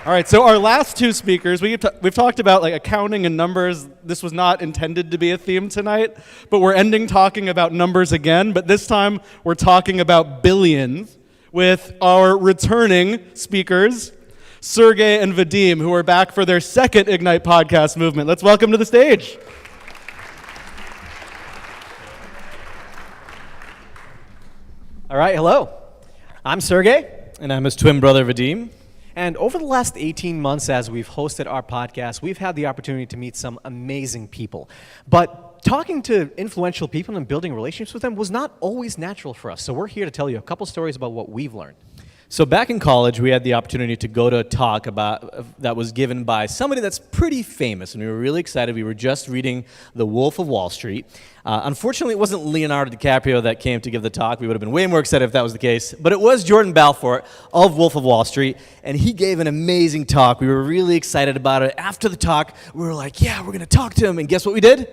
All right, so our last two speakers, we've talked about like accounting and numbers. This was not intended to be a theme tonight, but we're ending talking about numbers again, but this time we're talking about billions with our returning speakers, Sergei and Vadim, who are back for their second Ignite podcast movement. Let's welcome to the stage. All right, hello. I'm Sergei. And I'm his twin brother, Vadim. And over the last 18 months as we've hosted our podcast, we've had the opportunity to meet some amazing people. But talking to influential people and building relationships with them was not always natural for us. So we're here to tell you a couple stories about what we've learned. So back in college, we had the opportunity to go to a talk that was given by somebody that's pretty famous, and we were really excited. We were just reading The Wolf of Wall Street. Unfortunately, it wasn't Leonardo DiCaprio that came to give the talk. We would have been way more excited if that was the case. But it was Jordan Belfort of Wolf of Wall Street, and he gave an amazing talk. We were really excited about it. After the talk, we were like, yeah, we're going to talk to him. And guess what we did?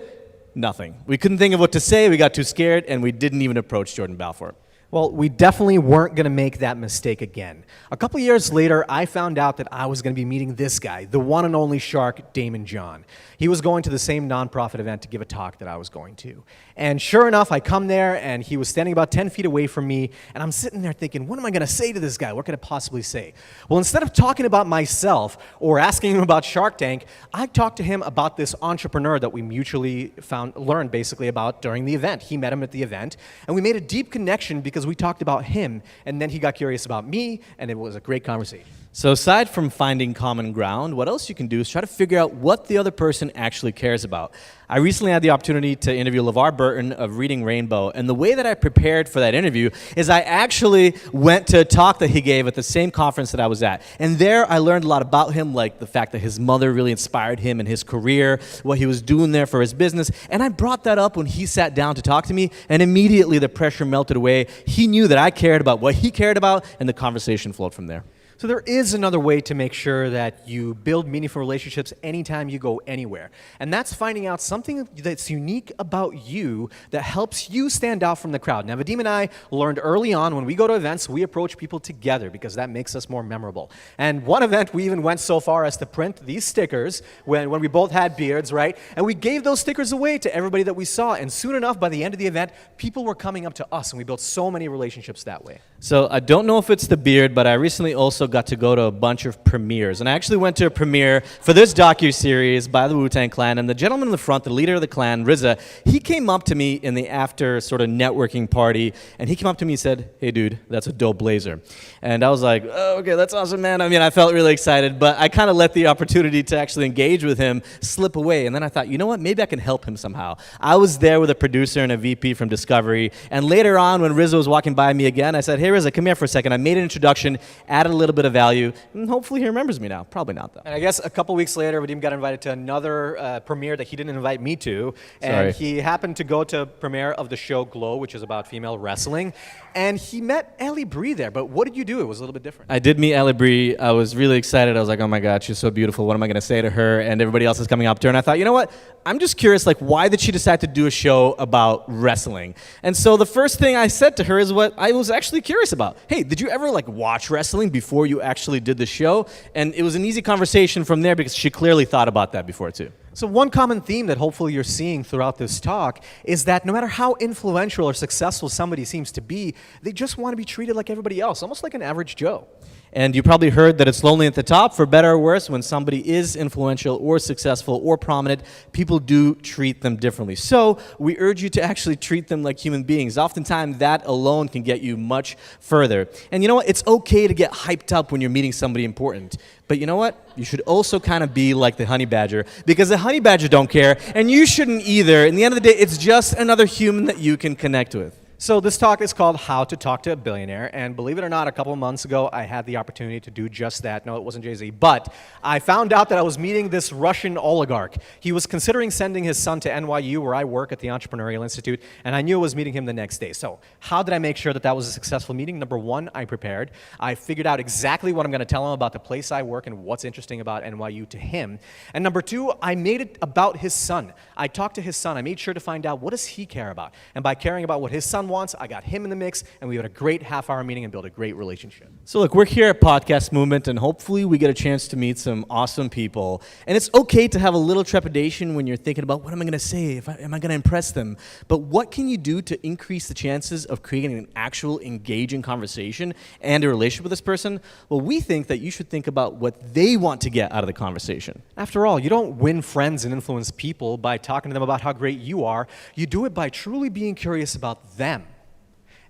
Nothing. We couldn't think of what to say. We got too scared, and we didn't even approach Jordan Belfort. Well, we definitely weren't going to make that mistake again. A couple years later, I found out that I was going to be meeting this guy, the one and only shark, Damon John. He was going to the same nonprofit event to give a talk that I was going to. And sure enough, I come there, and he was standing about 10 feet away from me, and I'm sitting there thinking, what am I going to say to this guy? What could I possibly say? Well, instead of talking about myself or asking him about Shark Tank, I talked to him about this entrepreneur that we mutually learned basically about during the event. He met him at the event, and we made a deep connection because we talked about him, and then he got curious about me, and it was a great conversation. So aside from finding common ground, what else you can do is try to figure out what the other person actually cares about. I recently had the opportunity to interview LeVar Burton of Reading Rainbow, and the way that I prepared for that interview is I actually went to a talk that he gave at the same conference that I was at. And there I learned a lot about him, like the fact that his mother really inspired him in his career, what he was doing there for his business, and I brought that up when he sat down to talk to me, and immediately the pressure melted away. He knew that I cared about what he cared about, and the conversation flowed from there. So there is another way to make sure that you build meaningful relationships anytime you go anywhere. And that's finding out something that's unique about you that helps you stand out from the crowd. Now, Vadim and I learned early on when we go to events, we approach people together because that makes us more memorable. And one event, we even went so far as to print these stickers when we both had beards, right? And we gave those stickers away to everybody that we saw. And soon enough, by the end of the event, people were coming up to us, and we built so many relationships that way. So I don't know if it's the beard, but I recently also got to go to a bunch of premieres. And I actually went to a premiere for this docuseries by the Wu-Tang Clan. And the gentleman in the front, the leader of the clan, Revzin, he came up to me in the after sort of networking party. And he came up to me and said, hey, dude, that's a dope blazer. And I was like, oh, okay, that's awesome, man. I mean, I felt really excited. But I kind of let the opportunity to actually engage with him slip away. And then I thought, you know what? Maybe I can help him somehow. I was there with a producer and a VP from Discovery. And later on, when Revzin was walking by me again, I said, hey, Revzin, come here for a second. I made an introduction, added a little bit of value, and hopefully he remembers me now. Probably not, though. And I guess a couple weeks later, Vadim got invited to another premiere that he didn't invite me to. And he happened to go to a premiere of the show Glow, which is about female wrestling. And he met Allie Brie there. But what did you do? It was a little bit different. I did meet Allie Brie. I was really excited. I was like, oh my God, she's so beautiful. What am I going to say to her? And everybody else is coming up to her. And I thought, you know what? I'm just curious, like, why did she decide to do a show about wrestling? And so the first thing I said to her is what I was actually curious about. Hey, did you ever, like, watch wrestling before you actually did the show? And it was an easy conversation from there because she clearly thought about that before, too. So one common theme that hopefully you're seeing throughout this talk is that no matter how influential or successful somebody seems to be, they just want to be treated like everybody else, almost like an average Joe. And you probably heard that it's lonely at the top. For better or worse, when somebody is influential or successful or prominent, people do treat them differently. So we urge you to actually treat them like human beings. Oftentimes, that alone can get you much further. And you know what? It's okay to get hyped up when you're meeting somebody important. But you know what? You should also kind of be like the honey badger, because the honey badger don't care, and you shouldn't either. In the end of the day, it's just another human that you can connect with. So this talk is called How to Talk to a Billionaire, and believe it or not, a couple of months ago, I had the opportunity to do just that. No, it wasn't Jay-Z, but I found out that I was meeting this Russian oligarch. He was considering sending his son to NYU, where I work at the Entrepreneurial Institute, and I knew I was meeting him the next day. So how did I make sure that that was a successful meeting? Number one, I prepared. I figured out exactly what I'm going to tell him about the place I work and what's interesting about NYU to him. And number two, I made it about his son. I talked to his son. I made sure to find out what does he care about. And by caring about what his son wants, I got him in the mix, and we had a great half-hour meeting and built a great relationship. So look, we're here at Podcast Movement, and hopefully we get a chance to meet some awesome people. And it's okay to have a little trepidation when you're thinking about what am I going to say, am I going to impress them? But what can you do to increase the chances of creating an actual engaging conversation and a relationship with this person? Well, we think that you should think about what they want to get out of the conversation. After all, you don't win friends and influence people by talking to them about how great you are. You do it by truly being curious about them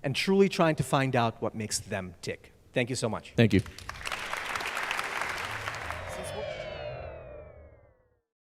and truly trying to find out what makes them tick. Thank you so much. Thank you.